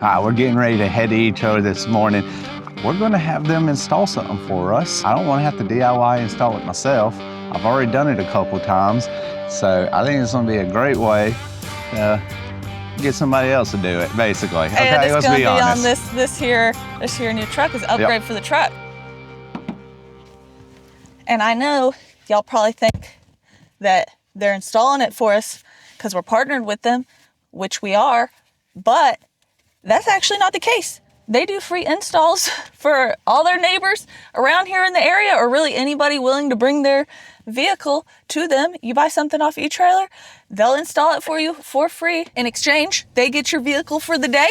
We're getting ready to head to Etrailer this morning. We're gonna have them install something for us. I don't wanna have to DIY install it myself. I've already done it a couple times, so I think it's gonna be a great way to get somebody else to do it, basically. And okay, it's let's gonna be honest. on this here new truck is an upgrade for the truck. And I know y'all probably think that they're installing it for us because we're partnered with them, which we are, but that's actually not the case. They do free installs for all their neighbors around here in the area, or really anybody willing to bring their vehicle to them. You buy something off Etrailer, they'll install it for you for free. In exchange, they get your vehicle for the day,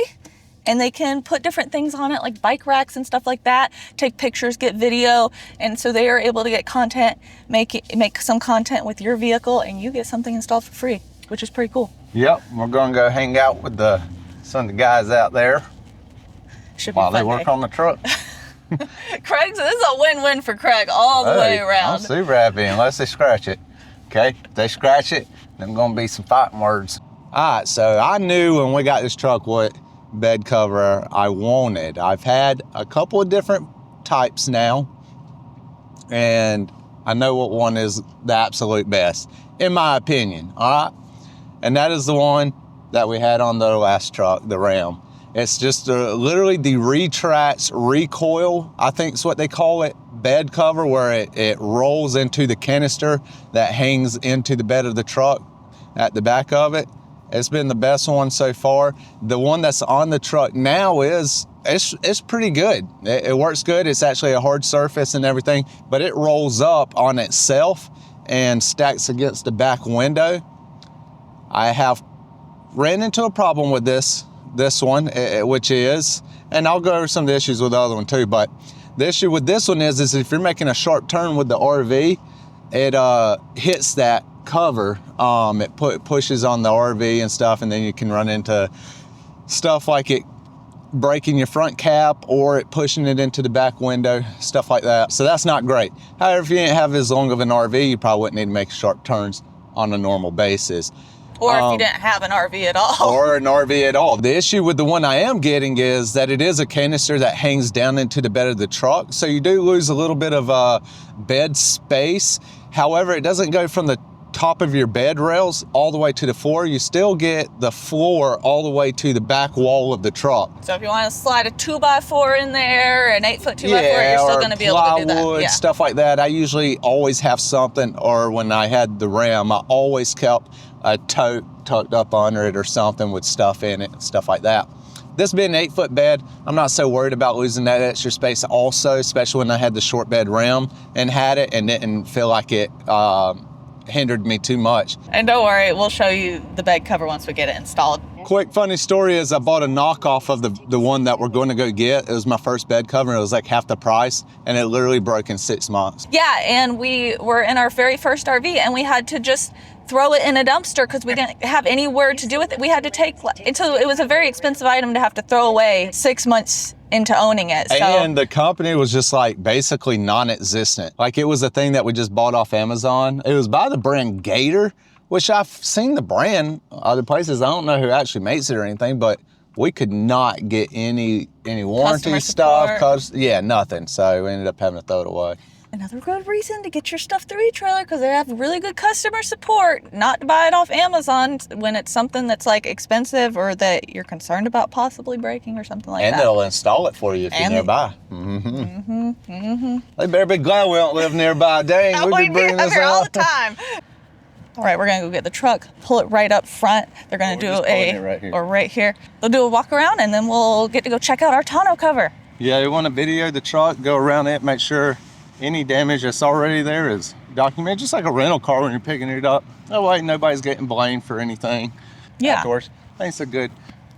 and they can put different things on it like bike racks and stuff like that, take pictures, get video, and so they are able to get content, make some content with your vehicle, and you get something installed for free, which is pretty cool. Yep, we're gonna go hang out with some of the guys out there while they work on the truck. Craig's, this is a win-win for Craig all the way around. I'm super happy unless they scratch it. Okay, if they scratch it, then gonna be some fighting words. All right, so I knew when we got this truck what bed cover I wanted. I've had a couple of different types now, and I know what one is the absolute best, in my opinion, all right? And that is the one that we had on the last truck, the Ram. It's just literally the retracts recoil, I think is what they call it, bed cover, where it rolls into the canister that hangs into the bed of the truck at the back of it. It's been the best one so far. The one that's on the truck now it's pretty good. It works good. It's actually a hard surface and everything, but it rolls up on itself and stacks against the back window. I have ran into a problem with this one, which is, and I'll go over some of the issues with the other one too, but the issue with this one is if you're making a sharp turn with the RV, it hits that cover. It pushes on the RV and stuff, and then you can run into stuff like it breaking your front cap or it pushing it into the back window, stuff like that. So that's not great. However, if you didn't have as long of an RV, you probably wouldn't need to make sharp turns on a normal basis. Or if you didn't have an RV at all. Or an RV at all. The issue with the one I am getting is that it is a canister that hangs down into the bed of the truck. So you do lose a little bit of bed space. However, it doesn't go from the top of your bed rails all the way to the floor. You still get the floor all the way to the back wall of the truck. So if you want to slide a 2x4 in there, an 8-foot 2x4, you're still going to be able to do that. Yeah, stuff like that. I usually always have something, or when I had the Ram, I always kept a tote tucked up under it or something with stuff in it, stuff like that. This being an 8-foot bed, I'm not so worried about losing that extra space also, especially when I had the short bed Ram and had it and didn't feel like it hindered me too much. And don't worry, we'll show you the bed cover once we get it installed. Quick funny story is I bought a knockoff of the one that we're going to go get. It was my first bed cover, and it was like half the price, and it literally broke in 6 months. Yeah, and we were in our very first RV, and we had to just throw it in a dumpster because we didn't have anywhere to do with it. We had to take, until it was a very expensive item to have to throw away 6 months into owning it. So. And the company was just like basically non-existent. Like it was a thing that we just bought off Amazon. It was by the brand Gator, which I've seen the brand other places. I don't know who actually makes it or anything, but we could not get any warranty stuff. Yeah, nothing. So we ended up having to throw it away. Another good reason to get your stuff through Etrailer, because they have really good customer support. Not to buy it off Amazon when it's something that's like expensive or that you're concerned about possibly breaking or something like that. And they'll install it for you if you're nearby. They better be glad we don't live nearby. Dang, we'd be bringing this here all the time. All right, we're gonna go get the truck, pull it right up front. They're gonna do right here. They'll do a walk around, and then we'll get to go check out our tonneau cover. Yeah, you want to video the truck, go around it, make sure any damage that's already there is documented, just like a rental car when you're picking it up. That way nobody's getting blamed for anything. Yeah. Afterwards. I think it's a good.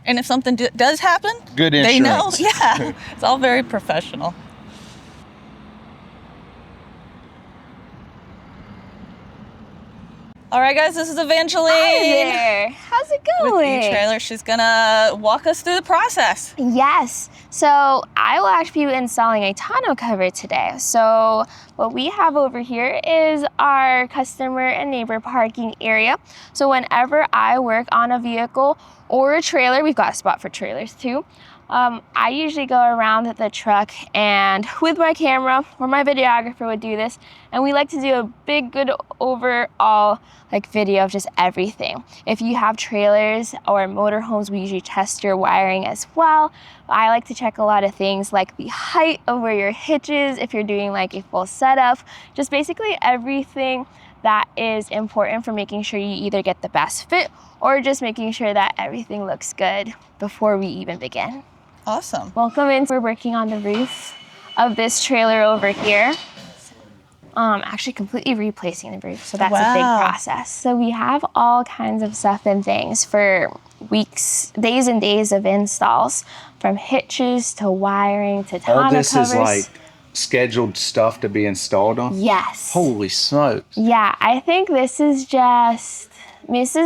And if something does happen, good insurance. They know. Yeah, it's all very professional. All right, guys, this is Evangeline. Hi there. How's it going? With Etrailer. She's gonna walk us through the process. Yes. So I will actually be installing a tonneau cover today. So what we have over here is our customer and neighbor parking area. So whenever I work on a vehicle or a trailer. We've got a spot for trailers too. I usually go around the truck and with my camera, or my videographer would do this, and we like to do a big, good overall like video of just everything. If you have trailers or motorhomes, we usually test your wiring as well. I like to check a lot of things like the height of where your hitch is, if you're doing like a full setup, just basically everything that is important for making sure you either get the best fit or just making sure that everything looks good before we even begin. Awesome. Welcome in. We're working on the roof of this trailer over here. Actually completely replacing the roof, so that's a big process. So we have all kinds of stuff and things for weeks, days and days of installs, from hitches to wiring to tonneau All this covers. is like scheduled stuff to be installed on? Yes. Holy smokes. Yeah, I think this is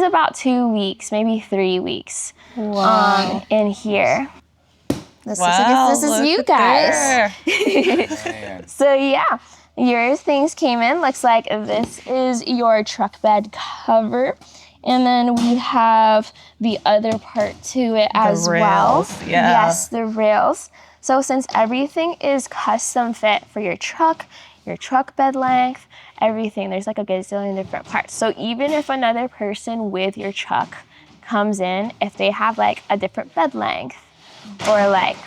about 2 weeks, maybe 3 weeks in here. This is you guys. So yeah, your things came in. Looks like this is your truck bed cover. And then we have the other part to it as well. Yeah. Yes, the rails. So since everything is custom fit for your truck bed length, everything, there's like a gazillion different parts. So even if another person with your truck comes in, if they have like a different bed length or like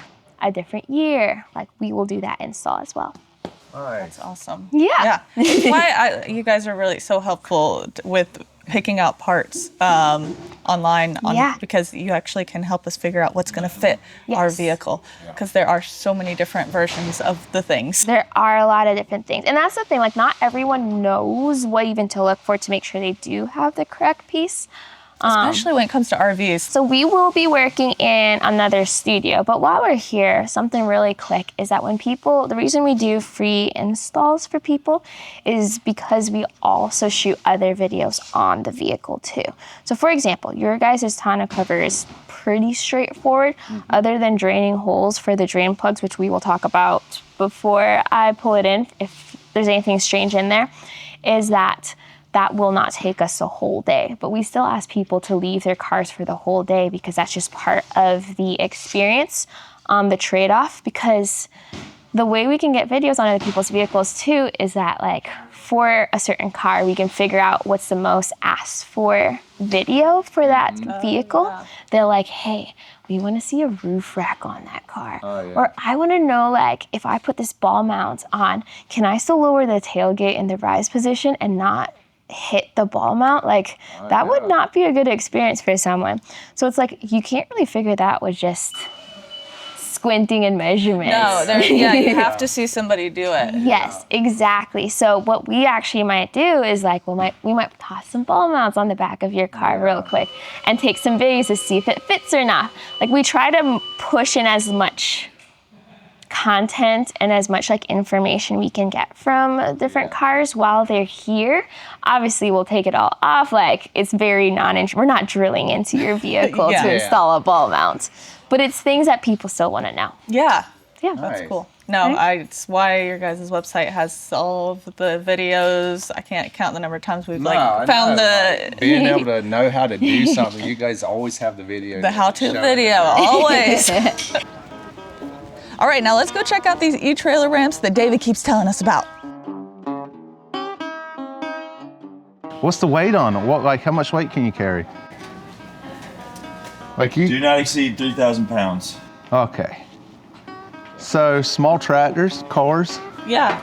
a different year, like we will do that install as well. That's awesome. Yeah. That's why you guys are really so helpful with picking out parts online because you actually can help us figure out what's going to fit our vehicle, because there are so many different versions of the things. There are a lot of different things. And that's the thing, like not everyone knows what even to look for to make sure they do have the correct piece. Especially when it comes to RVs. So we will be working in another studio, but while we're here, something really quick is that when the reason we do free installs for people is because we also shoot other videos on the vehicle too. So for example, your guys' tonneau cover is pretty straightforward, other than draining holes for the drain plugs, which we will talk about before I pull it in, if there's anything strange in there, is that will not take us a whole day. But we still ask people to leave their cars for the whole day because that's just part of the experience, the trade-off, because the way we can get videos on other people's vehicles too is that like for a certain car, we can figure out what's the most asked for video for that vehicle. They're like, hey, we want to see a roof rack on that car. Or I want to know, like, if I put this ball mount on, can I still lower the tailgate in the rise position and not hit the ball mount? Like that would not be a good experience for someone. So it's like you can't really figure that with just squinting and measurements. No, you have to see somebody do it. Yes, exactly. So what we actually might do is like we might toss some ball mounts on the back of your car real quick and take some videos to see if it fits or not. Like we try to push in as much content and as much like information we can get from different cars while they're here. Obviously we'll take it all off, like it's very we're not drilling into your vehicle to install a ball mount, but it's things that people still want to know. That's cool. No, it's why your guys' website has all of the videos. I can't count the number of times we've found the being able to know how to do something. You guys always have the video. The how-to video, always. All right, now let's go check out these Etrailer ramps that David keeps telling us about. What's the weight on it? How much weight can you carry? Do not exceed 3,000 pounds. Okay. So small tractors, cars. Yeah.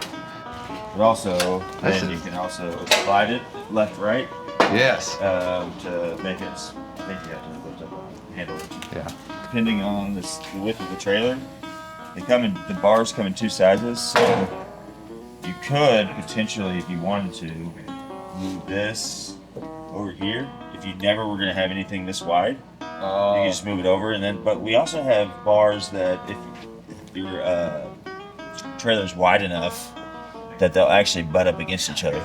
But also, then you can also slide it left, right. Yes. To make it, I think you have to lift up a handle. Yeah. Depending on the width of the trailer, the bars come in two sizes, so you could potentially, if you wanted to, move this over here. If you never were going to have anything this wide, you can just move it over. But we also have bars that if your trailer's wide enough that they'll actually butt up against each other.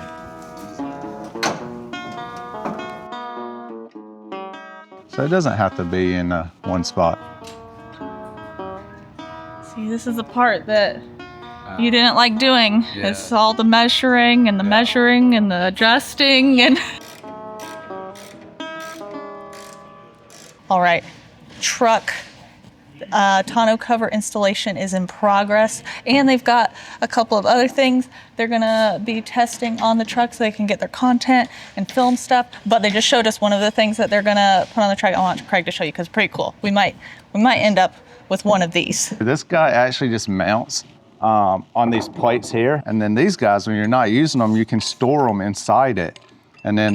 So it doesn't have to be in one spot. See, this is the part that you didn't like doing. Yeah. It's all the measuring and the measuring and the adjusting and... All right, truck tonneau cover installation is in progress, and they've got a couple of other things they're gonna be testing on the truck so they can get their content and film stuff. But they just showed us one of the things that they're gonna put on the truck. I want Craig to show you because it's pretty cool. We might end up with one of these. This guy actually just mounts on these plates here, and then these guys, when you're not using them, you can store them inside it, and then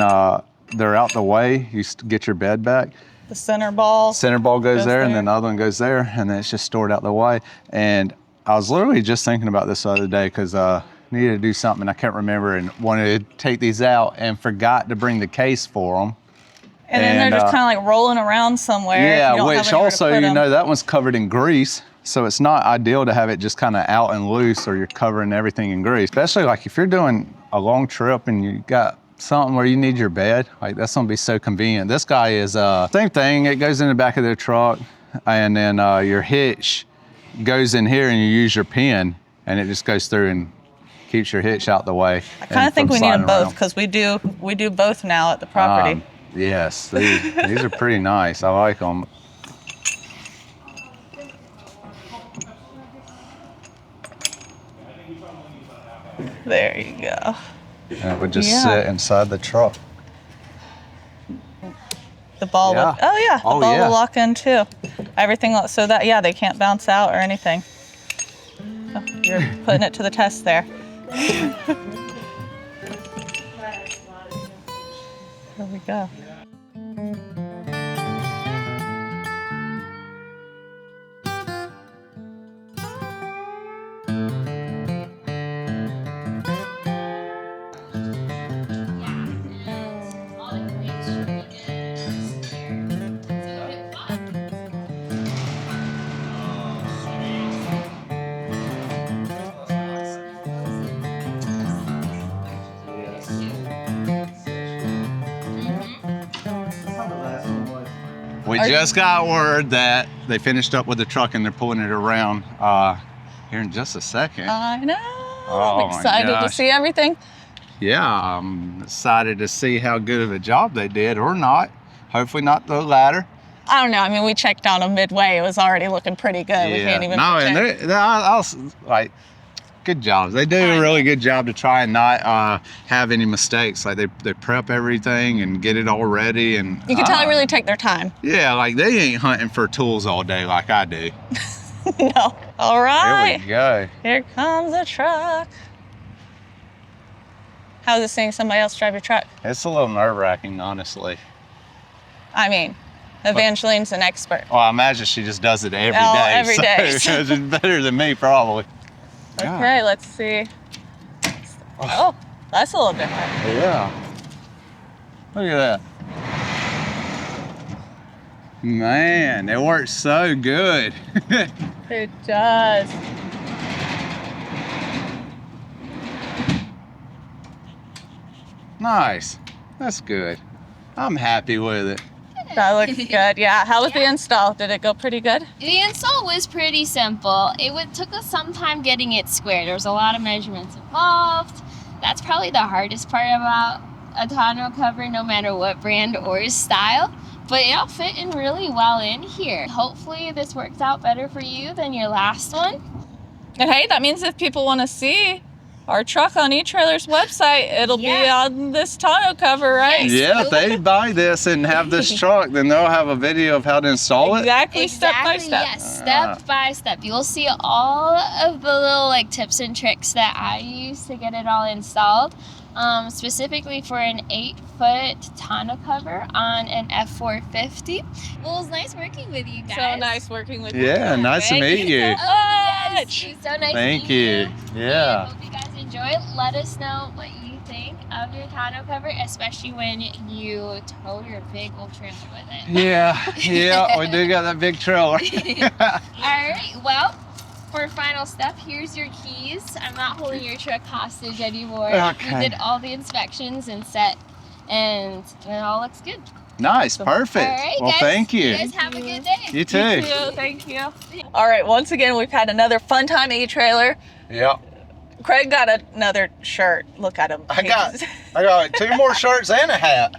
they're out the way. You get your bed back. The center ball Goes there, and then the other one goes there, and then it's just stored out the way. And I was literally just thinking about this the other day because I needed to do something and I can't remember, and wanted to take these out and forgot to bring the case for them. And then they're just kind of like rolling around somewhere. Yeah, which also, you know, that one's covered in grease. So it's not ideal to have it just kind of out and loose, or you're covering everything in grease. Especially like if you're doing a long trip and you got something where you need your bed, like that's gonna be so convenient. This guy is same thing. It goes in the back of the truck, and then your hitch goes in here, and you use your pin, and it just goes through and keeps your hitch out the way. I kind of think we need them both because we do both now at the property. Yes, these are pretty nice. I like them. There you go. And it would just sit inside the truck. The ball will, the ball will lock in too. Everything, so that, they can't bounce out or anything. So you're putting it to the test there. There we go. We just got word that they finished up with the truck and they're pulling it around here in just a second. I know. Oh, I'm excited to see everything. Yeah, I'm excited to see how good of a job they did, or not. Hopefully not the latter. I don't know. I mean, we checked on them midway. It was already looking pretty good. We can't even and I was like, good jobs. They do a really good job to try and not have any mistakes. Like they prep everything and get it all ready, and you can tell they really take their time. Yeah, like they ain't hunting for tools all day like I do. No. All right. Here we go. Here comes the truck. How's it seeing somebody else drive your truck? It's a little nerve-wracking, honestly. I mean, Evangeline's an expert. Well, I imagine she just does it every day. Every day. So it's better than me, probably. Okay, let's see. Oh, that's a little different. Yeah. Look at that. Man, it works so good. It does. Nice. That's good. I'm happy with it. That looks good. Yeah. How was the install? Did it go pretty good? The install was pretty simple. Took us some time getting it squared. There was a lot of measurements involved. That's probably the hardest part about a tonneau cover, no matter what brand or style. But it all fit in really well in here. Hopefully this works out better for you than your last one. And hey, that means if people want to see our truck on Etrailer's website, it'll be on this tonneau cover, right? Yeah, if they buy this and have this truck, then they'll have a video of how to install it. Exactly, step by step. Yes, step by step. You'll see all of the little tips and tricks that I use to get it all installed. Specifically for an 8-foot tonneau cover on an F450. Well, it was nice working with you guys. So nice working with you. Yeah, nice to meet you. Yes, it was so nice Thank to meet you. Yeah. I hope you guys enjoy. Let us know what you think of your tonneau cover, especially when you tow your big old trailer with it. Yeah, we do got that big trailer. All right, well, for final step, here's your keys. I'm not holding your truck hostage anymore. Okay. We did all the inspections and set, and it all looks good. Nice, perfect. All right, well, guys, thank you. You guys have a good day. You too. You too. Thank you. All right, once again, we've had another fun time at Etrailer. Yep. Craig got another shirt. Look at him. I got 2 more shirts and a hat.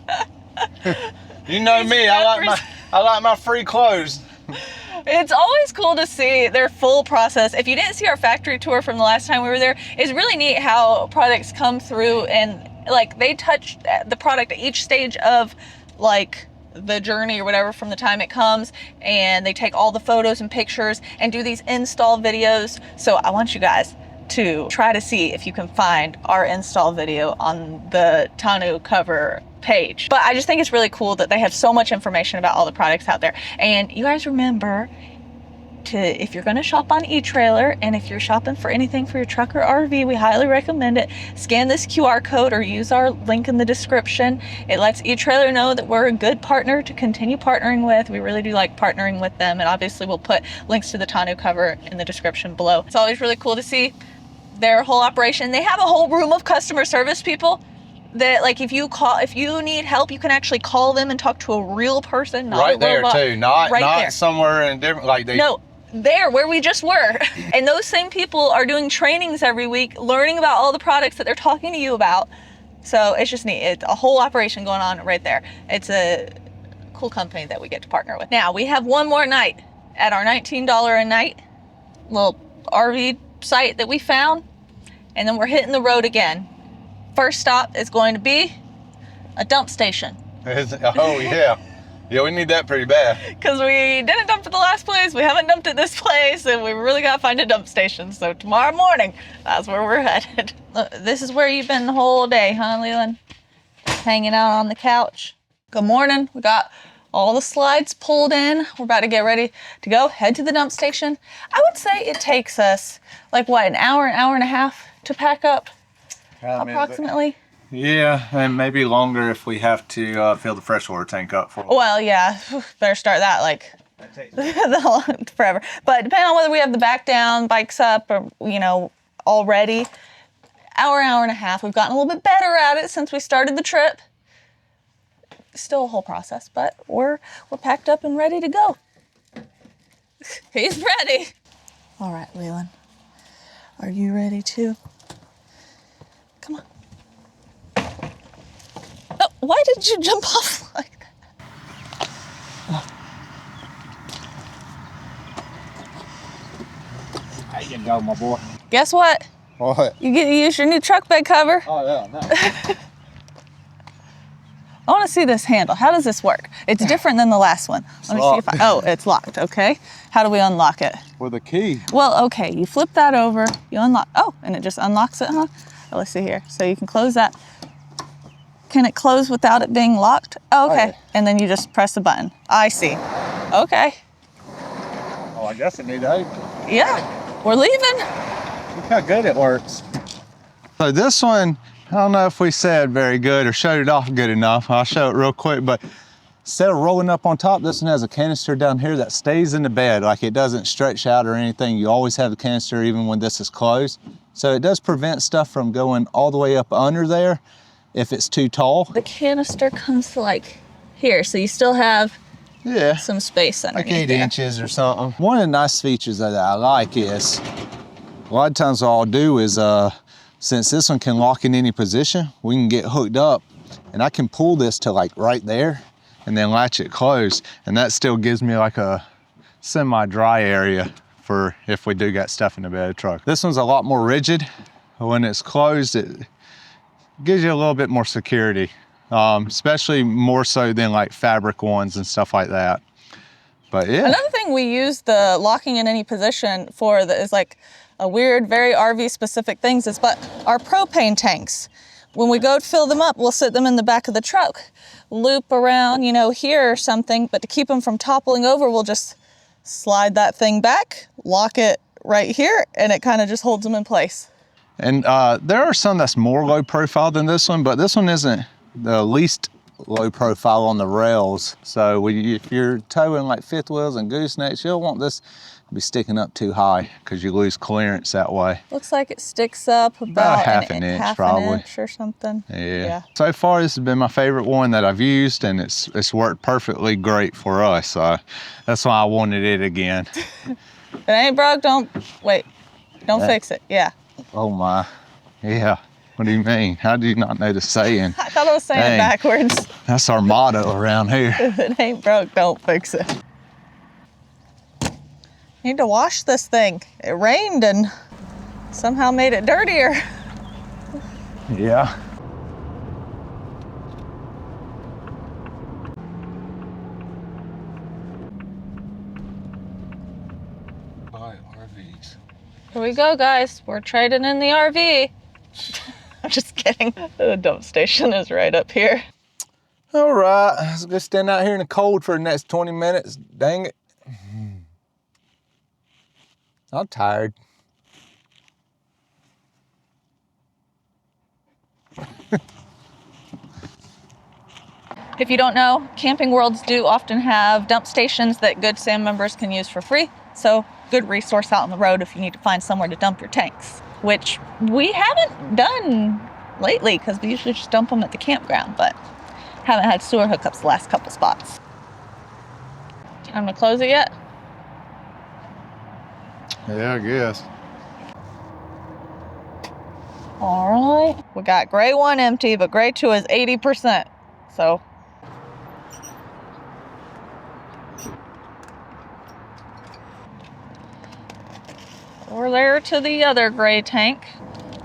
You know me, I like I like my free clothes. It's always cool to see their full process. If you didn't see our factory tour from the last time we were there, it's really neat how products come through and like they touch the product at each stage of like the journey or whatever from the time it comes, and they take all the photos and pictures and do these install videos. So I want you guys to try to see if you can find our install video on the tonneau cover page. But I just think it's really cool that they have so much information about all the products out there. And you guys remember to, if you're going to shop on Etrailer, and if you're shopping for anything for your truck or RV, we highly recommend it. Scan this QR code or use our link in the description. It lets Etrailer know that we're a good partner to continue partnering with. We really do like partnering with them, and obviously we'll put links to the tonneau cover in the description below. It's always really cool to see their whole operation. They have a whole room of customer service people that, like, if you need help, you can actually call them and talk to a real person, not right a there robot. too, not there. somewhere in different, like they. No, there where we just were. And those same people are doing trainings every week, learning about all the products that they're talking to you about. So it's just neat. It's a whole operation going on right there. It's a cool company that we get to partner with. Now we have one more night at our $19 a night little RV site that we found, and then we're hitting the road again. First stop is going to be a dump station. Oh yeah. Yeah, we need that pretty bad. Because we didn't dump at the last place, we haven't dumped at this place, and we really gotta find a dump station. So tomorrow morning, that's where we're headed. Look, this is where you've been the whole day, huh, Leland? Hanging out on the couch. Good morning. We got all the slides pulled in. We're about to get ready to go, head to the dump station. I would say it takes us, like what, an hour and a half to pack up, approximately? Yeah, and maybe longer if we have to fill the freshwater tank up for. Well, yeah, better start that like forever. But depending on whether we have the back down, bikes up, or already, hour and a half. We've gotten a little bit better at it since we started the trip. Still a whole process, but we're packed up and ready to go. He's ready. All right, Leland, are you ready too? Come on. Oh, why did you jump off like that? There you go, my boy. Guess what? What? You get to use your new truck bed cover. Oh yeah, no. I want to see this handle. How does this work? It's different than the last one. Let me see if oh, it's locked, okay. How do we unlock it? With a key. Well, okay, you flip that over, you unlock, oh, and it just unlocks it, huh? Oh, let's see here. So you can close that. Can it close without it being locked? Oh, okay. Okay. And then you just press a button. I see. Okay. Oh, I guess it needs to open. Yeah, we're leaving. Look how good it works. So this one, I don't know if we said very good or showed it off good enough. I'll show it real quick, but instead of rolling up on top, this one has a canister down here that stays in the bed. Like it doesn't stretch out or anything. You always have the canister even when this is closed. So it does prevent stuff from going all the way up under there if it's too tall. The canister comes to like here, so you still have some space underneath like 8 there. inches or something. One of the nice features that I like is, a lot of times what I'll do is, since this one can lock in any position, we can get hooked up and I can pull this to like right there and then latch it closed. And that still gives me like a semi-dry area for if we do got stuff in the bed of the truck. This one's a lot more rigid. When it's closed, it gives you a little bit more security, especially more so than like fabric ones and stuff like that. But yeah. Another thing we use the locking in any position for that is like a weird, very RV specific things is, but our propane tanks, when we go to fill them up, we'll sit them in the back of the truck, loop around, here or something, but to keep them from toppling over, we'll just slide that thing back, lock it right here, and it kind of just holds them in place. And there are some that's more low profile than this one, but this one isn't the least low profile on the rails. So if you're towing like fifth wheels and goosenecks, you'll want this to be sticking up too high because you lose clearance that way. Looks like it sticks up about half an inch probably. An inch or something. Yeah. So far, this has been my favorite one that I've used, and it's worked perfectly great for us. So that's why I wanted it again. If it ain't broke, don't fix it. Yeah. Oh my, yeah. What do you mean? How do you not know the saying? I thought I was saying it Dang. backwards. That's our motto around here. If it ain't broke, don't fix it. Need to wash this thing. It rained and somehow made it dirtier. Yeah. Buy RVs. Here we go, guys. We're trading in the RV. I'm just kidding. The dump station is right up here. All right, let's go stand out here in the cold for the next 20 minutes. Dang it. I'm tired. If you don't know, Camping Worlds do often have dump stations that Good Sam members can use for free. So good resource out on the road if you need to find somewhere to dump your tanks, which we haven't done lately because we usually just dump them at the campground, but haven't had sewer hookups the last couple spots. Time to close it yet? Yeah, I guess. All right. We got gray 1 empty, but gray 2 is 80%. So we're there to the other gray tank.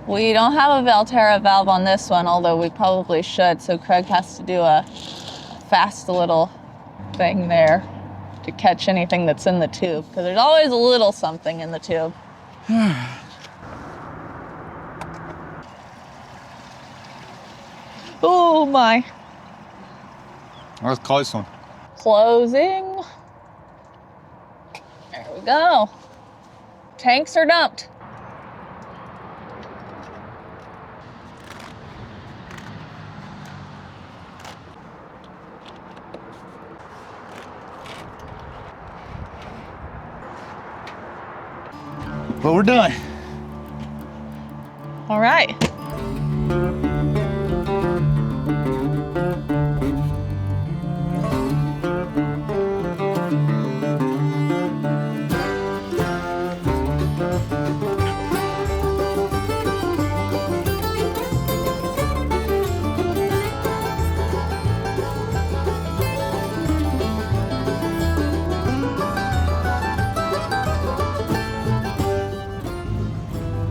We don't have a Valterra valve on this one, although we probably should. So Craig has to do a fast little thing there to catch anything that's in the tube, because there's always a little something in the tube. Oh my. That was a close one. Closing. There we go. Tanks are dumped. But we're done. All right.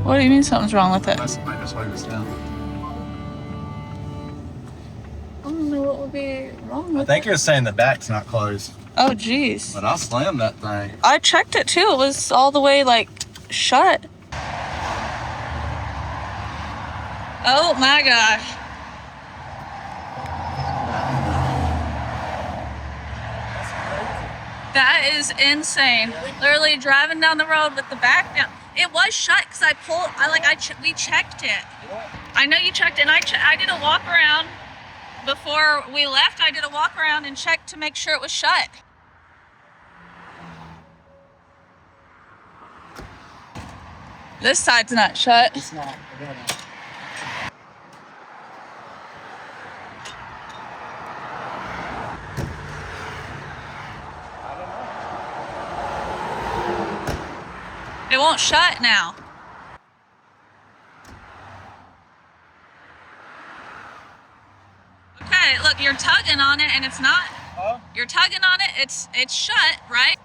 What do you mean something's wrong with it? That's why it was down. I don't know what would be wrong I with think it. it was saying the back's not closed. Oh, geez. But I slammed that thing. I checked it too. It was all the way like shut. Oh my gosh. That is insane. Literally driving down the road with the back down. It was shut because we checked it. I know you checked it, and I did a walk around before we left. I did a walk around and checked to make sure it was shut. This side's not shut. It's not. It won't shut now. Okay, look, you're tugging on it and it's not. Huh? You're tugging on it, it's shut, right?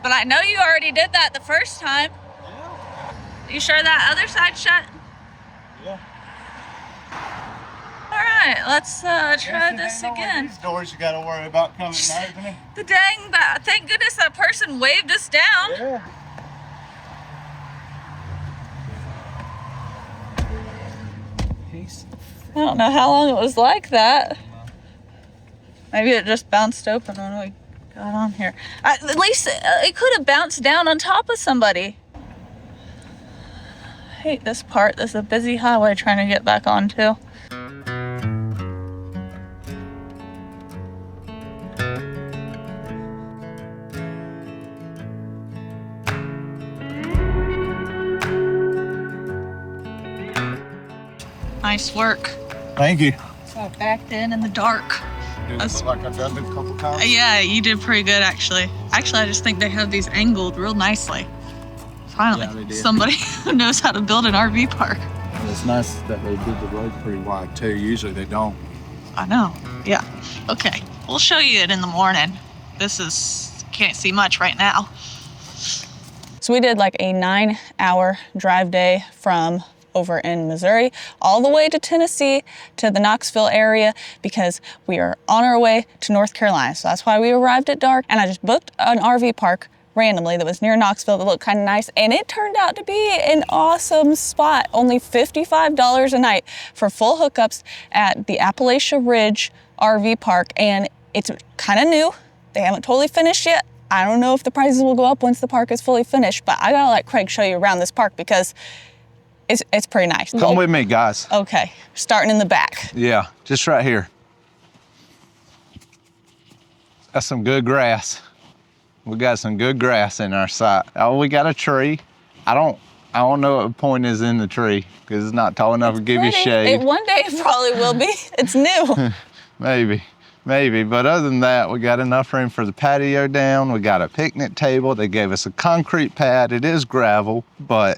But I know you already did that the first time. Yeah. You sure that other side's shut? Yeah. All right, let's try this again. These doors you gotta worry about coming and opening. The dang, thank goodness that person waved us down. Yeah. Peace. I don't know how long it was like that. Maybe it just bounced open when we got on here. At least it could have bounced down on top of somebody. I hate this part. This is a busy highway trying to get back onto. Nice work. Thank you. So I backed in the dark. Does it look like I've done it a couple times? Yeah, you did pretty good actually. Actually, I just think they have these angled real nicely. Finally, Yeah, they did. somebody who knows how to build an RV park. It's nice that they did the road pretty wide too. Usually they don't. I know. Yeah. Okay. We'll show you it in the morning. Can't see much right now. So we did like a 9-hour drive day from over in Missouri all the way to Tennessee to the Knoxville area because we are on our way to North Carolina. So that's why we arrived at dark, and I just booked an RV park randomly that was near Knoxville that looked kind of nice, and it turned out to be an awesome spot. Only $55 a night for full hookups at the Appalachia Ridge RV Park, and it's kind of new. They haven't totally finished yet. I don't know if the prices will go up once the park is fully finished, but I gotta let Craig show you around this park because it's pretty nice. Come with me, guys. Okay, starting in the back. Yeah, just right here. That's some good grass. We got some good grass in our site. Oh, we got a tree. I don't know what the point is in the tree because it's not tall enough to give you shade. One day it probably will be. It's new. Maybe. But other than that, we got enough room for the patio down. We got a picnic table. They gave us a concrete pad. It is gravel, but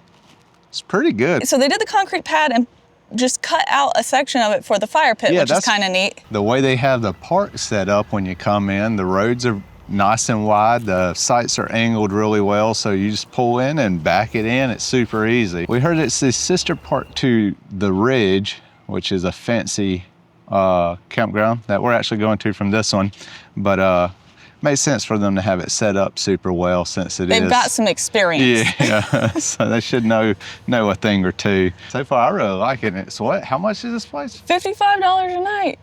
it's pretty good. So they did the concrete pad and just cut out a section of it for the fire pit, which is kind of neat. The way they have the park set up when you come in, the roads are nice and wide. The sites are angled really well, so you just pull in and back it in. It's super easy. We heard it's the sister park to the Ridge, which is a fancy campground that we're actually going to from this one, but makes sense for them to have it set up super well since They've got some experience. Yeah, so they should know a thing or two. So far, I really like it. It's what? How much is this place? $55 a night.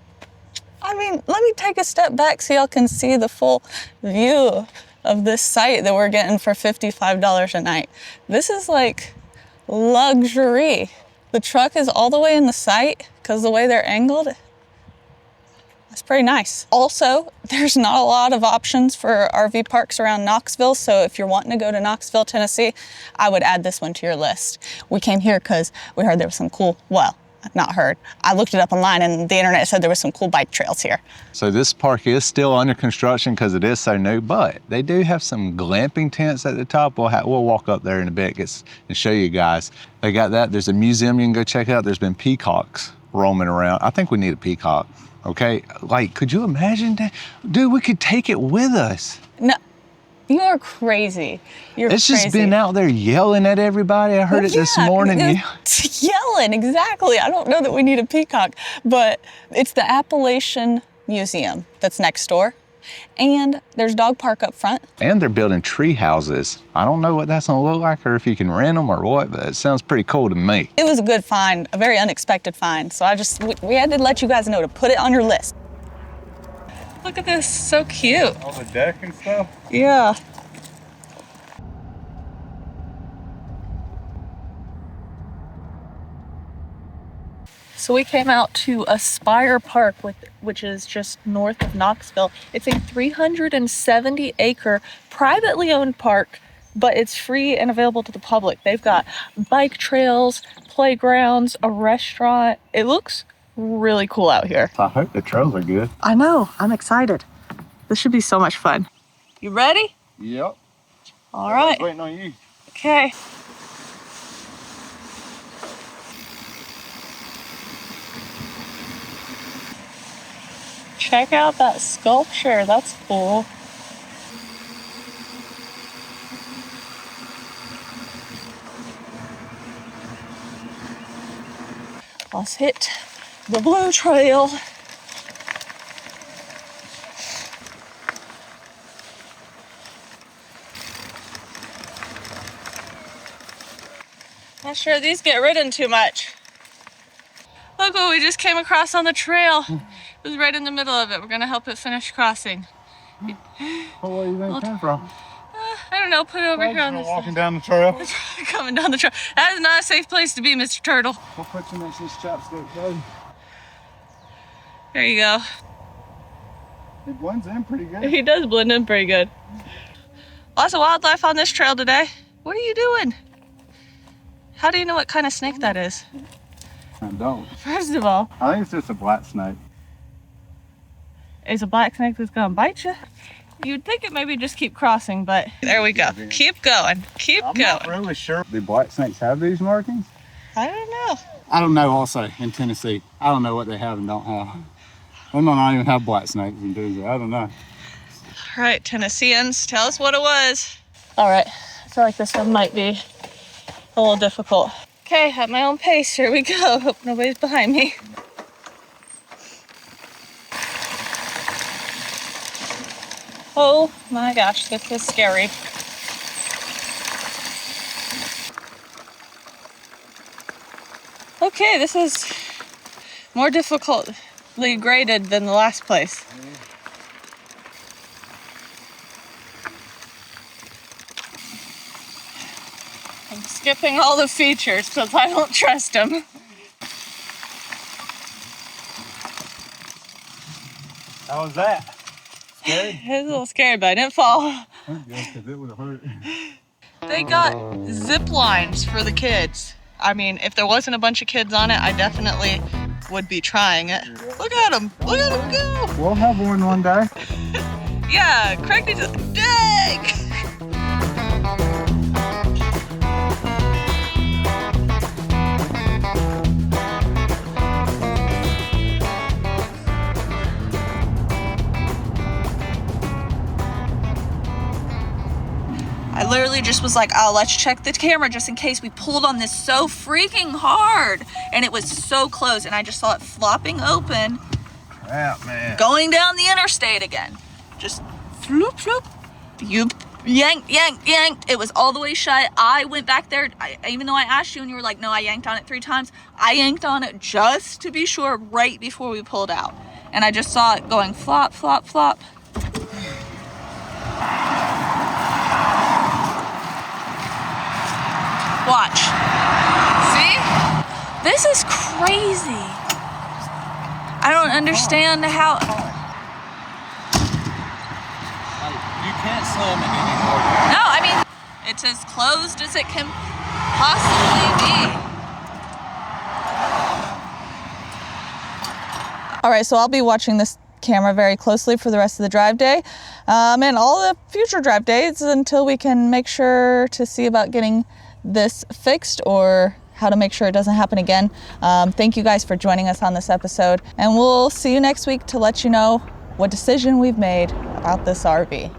I mean, let me take a step back so y'all can see the full view of this site that we're getting for $55 a night. This is like luxury. The truck is all the way in the site because the way they're angled, that's pretty nice. Also, there's not a lot of options for RV parks around Knoxville, so if you're wanting to go to Knoxville, Tennessee, I would add this one to your list. We came here because we heard there was some cool, well, not heard. I looked it up online and the internet said there was some cool bike trails here. So this park is still under construction because it is so new, but they do have some glamping tents at the top. We'll walk up there in a bit and show you guys. They got that. There's a museum you can go check out. There's been peacocks roaming around. I think we need a peacock, okay? Like, could you imagine that? Dude, we could take it with us. No, you are crazy. It's just been out there yelling at everybody. I heard it this morning. Yelling, exactly. I don't know that we need a peacock, but it's the Appalachian Museum that's next door. And there's dog park up front. And they're building tree houses. I don't know what that's gonna look like or if you can rent them or what, but it sounds pretty cool to me. It was a good find, a very unexpected find. So we had to let you guys know to put it on your list. Look at this, so cute. All the deck and stuff? Yeah. So we came out to Aspire Park, which is just north of Knoxville. It's a 370-acre privately owned park, but it's free and available to the public. They've got bike trails, playgrounds, a restaurant. It looks really cool out here. I hope the trails are good. I know, I'm excited. This should be so much fun. You ready? Yep. All right. Waiting on you. Okay. Check out that sculpture, that's cool. Let's hit the blue trail. Not sure these get ridden too much. Look what we just came across on the trail. It was right in the middle of it. We're gonna help it finish crossing. Well, where you think it came from? I don't know, put it over here on this walking down the trail. Coming down the trail. That is not a safe place to be, Mr. Turtle. We'll put you next to this chapstick, buddy. There you go. It blends in pretty good. He does blend in pretty good. Lots of wildlife on this trail today. What are you doing? How do you know what kind of snake that is? I don't. First of all, I think it's just a black snake. it's a black snake that's gonna bite you. You'd think it maybe just keep crossing, but there we go. Keep going. Keep going. I'm not really sure. Do black snakes have these markings? I don't know. I don't know also in Tennessee. I don't know what they have and don't have. They might not even have black snakes in Jersey. I don't know. All right, Tennesseans, tell us what it was. All right, I feel like this one might be a little difficult. Okay, at my own pace, here we go. Hope nobody's behind me. Oh my gosh, this is scary. Okay, this is more difficultly graded than the last place. I'm skipping all the features because I don't trust them. How was that? Scary? It was a little scary, but I didn't fall. Thank you, because it would have hurt. They got zip lines for the kids. I mean, if there wasn't a bunch of kids on it, I definitely would be trying it. Look at them. Look at them go. We'll have one day. Yeah, Craig needs a dang. I literally just was like, oh, let's check the camera just in case. We pulled on this so freaking hard and it was so close and I just saw it flopping open. Crap, man. Going down the interstate again. Just floop, floop. You yanked. It was all the way shut. I went back there, even though I asked you and you were like, no, I yanked on it 3 times. I yanked on it just to be sure right before we pulled out. And I just saw it going flop, flop, flop. Watch. See? This is crazy. I don't understand how. You can't slam it anymore. No, I mean, it's as closed as it can possibly be. All right, so I'll be watching this camera very closely for the rest of the drive day and all the future drive days until we can make sure to see about getting this fixed or how to make sure it doesn't happen again. Thank you guys for joining us on this episode, and we'll see you next week to let you know what decision we've made about this RV.